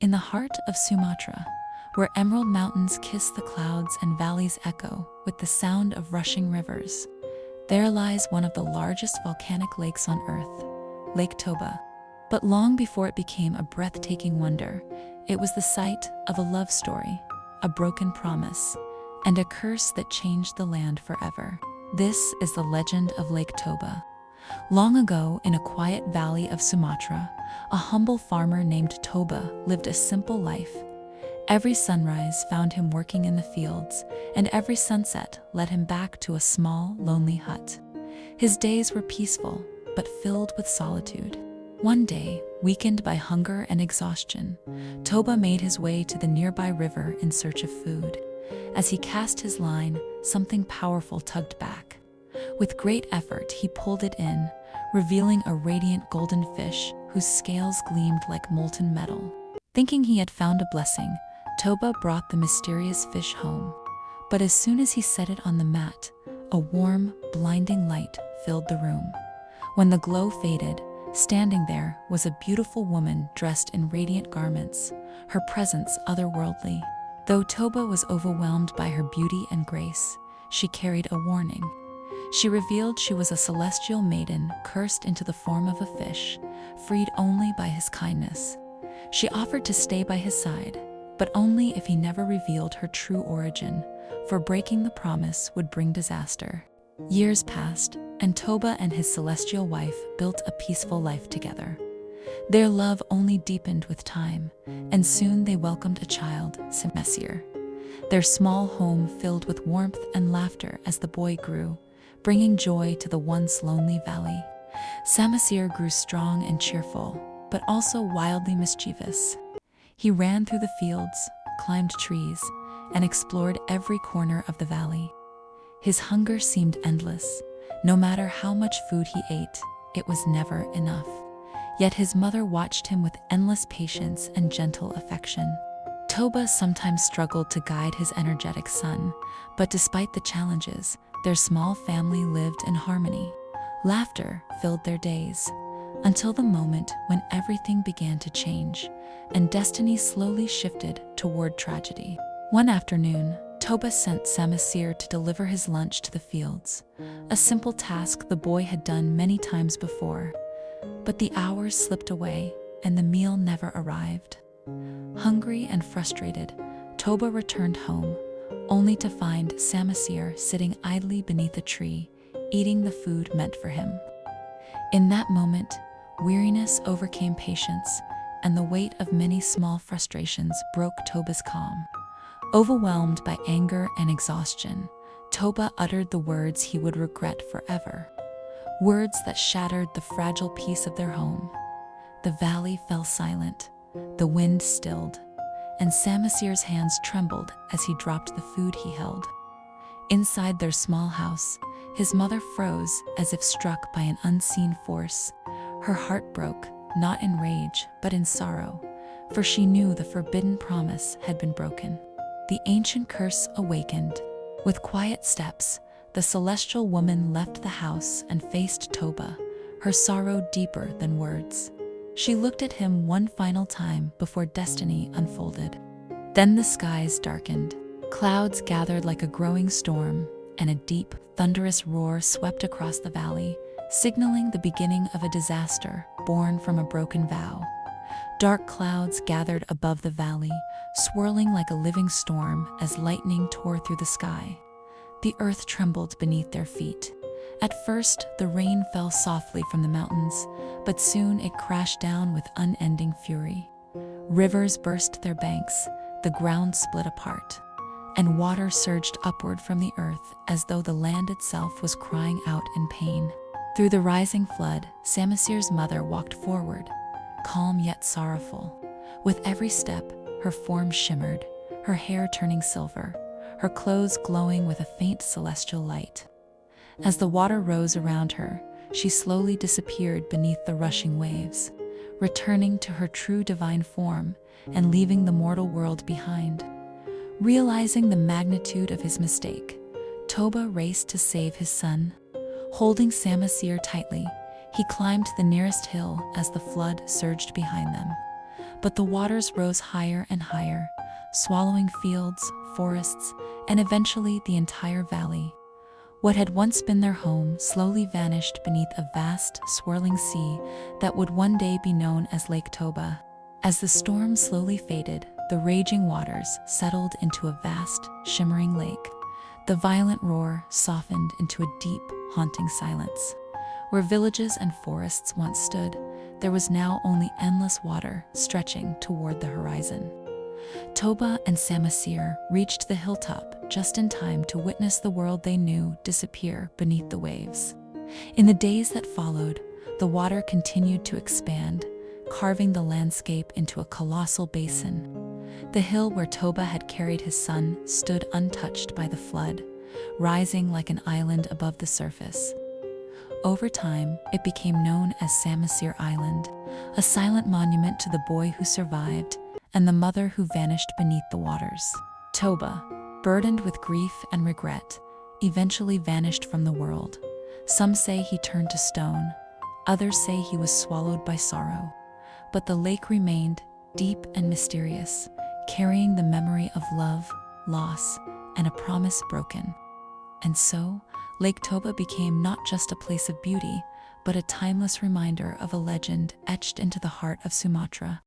In the heart of Sumatra, where emerald mountains kiss the clouds and valleys echo with the sound of rushing rivers, there lies one of the largest volcanic lakes on Earth, Lake Toba. But long before it became a breathtaking wonder, it was the site of a love story, a broken promise, and a curse that changed the land forever. This is the legend of Lake Toba. Long ago, in a quiet valley of Sumatra, a humble farmer named Toba lived a simple life. Every sunrise found him working in the fields, and every sunset led him back to a small, lonely hut. His days were peaceful, but filled with solitude. One day, weakened by hunger and exhaustion, Toba made his way to the nearby river in search of food. As he cast his line, something powerful tugged back. With great effort, he pulled it in, revealing a radiant golden fish whose scales gleamed like molten metal. Thinking he had found a blessing, Toba brought the mysterious fish home. But as soon as he set it on the mat, a warm, blinding light filled the room. When the glow faded, standing there was a beautiful woman dressed in radiant garments, her presence otherworldly. Though Toba was overwhelmed by her beauty and grace, she carried a warning. She revealed she was a celestial maiden cursed into the form of a fish, freed only by his kindness. She offered to stay by his side, but only if he never revealed her true origin, for breaking the promise would bring disaster. Years passed, and Toba and his celestial wife built a peaceful life together. Their love only deepened with time, and soon they welcomed a child, Samosir. Their small home filled with warmth and laughter as the boy grew, bringing joy to the once lonely valley. Samosir grew strong and cheerful, but also wildly mischievous. He ran through the fields, climbed trees, and explored every corner of the valley. His hunger seemed endless. No matter how much food he ate, it was never enough. Yet his mother watched him with endless patience and gentle affection. Toba sometimes struggled to guide his energetic son, but despite the challenges, their small family lived in harmony. Laughter filled their days, until the moment when everything began to change, and destiny slowly shifted toward tragedy. One afternoon, Toba sent Samosir to deliver his lunch to the fields, a simple task the boy had done many times before. But the hours slipped away, and the meal never arrived. Hungry and frustrated, Toba returned home, only to find Samosir sitting idly beneath a tree, eating the food meant for him. In that moment, weariness overcame patience, and the weight of many small frustrations broke Toba's calm. Overwhelmed by anger and exhaustion, Toba uttered the words he would regret forever. Words that shattered the fragile peace of their home. The valley fell silent, the wind stilled, and Samosir's hands trembled as he dropped the food he held. Inside their small house, his mother froze as if struck by an unseen force. Her heart broke, not in rage, but in sorrow, for she knew the forbidden promise had been broken. The ancient curse awakened. With quiet steps, the celestial woman left the house and faced Toba, her sorrow deeper than words. She looked at him one final time before destiny unfolded. Then the skies darkened. Clouds gathered like a growing storm, and a deep, thunderous roar swept across the valley, signaling the beginning of a disaster born from a broken vow. Dark clouds gathered above the valley, swirling like a living storm as lightning tore through the sky. The earth trembled beneath their feet. At first, the rain fell softly from the mountains, but soon it crashed down with unending fury. Rivers burst their banks, the ground split apart, and water surged upward from the earth as though the land itself was crying out in pain. Through the rising flood, Samosir's mother walked forward, calm yet sorrowful. With every step, her form shimmered, her hair turning silver, her clothes glowing with a faint celestial light. As the water rose around her, she slowly disappeared beneath the rushing waves, returning to her true divine form and leaving the mortal world behind. Realizing the magnitude of his mistake, Toba raced to save his son. Holding Samosir tightly, he climbed the nearest hill as the flood surged behind them. But the waters rose higher and higher, swallowing fields, forests, and eventually the entire valley. What had once been their home slowly vanished beneath a vast, swirling sea that would one day be known as Lake Toba. As the storm slowly faded, the raging waters settled into a vast, shimmering lake. The violent roar softened into a deep, haunting silence. Where villages and forests once stood, there was now only endless water stretching toward the horizon. Toba and Samosir reached the hilltop just in time to witness the world they knew disappear beneath the waves. In the days that followed, the water continued to expand, carving the landscape into a colossal basin. The hill where Toba had carried his son stood untouched by the flood, rising like an island above the surface. Over time, it became known as Samosir Island, a silent monument to the boy who survived and the mother who vanished beneath the waters. Toba, burdened with grief and regret, eventually vanished from the world. Some say he turned to stone, others say he was swallowed by sorrow. But the lake remained deep and mysterious, carrying the memory of love, loss, and a promise broken. And so, Lake Toba became not just a place of beauty, but a timeless reminder of a legend etched into the heart of Sumatra.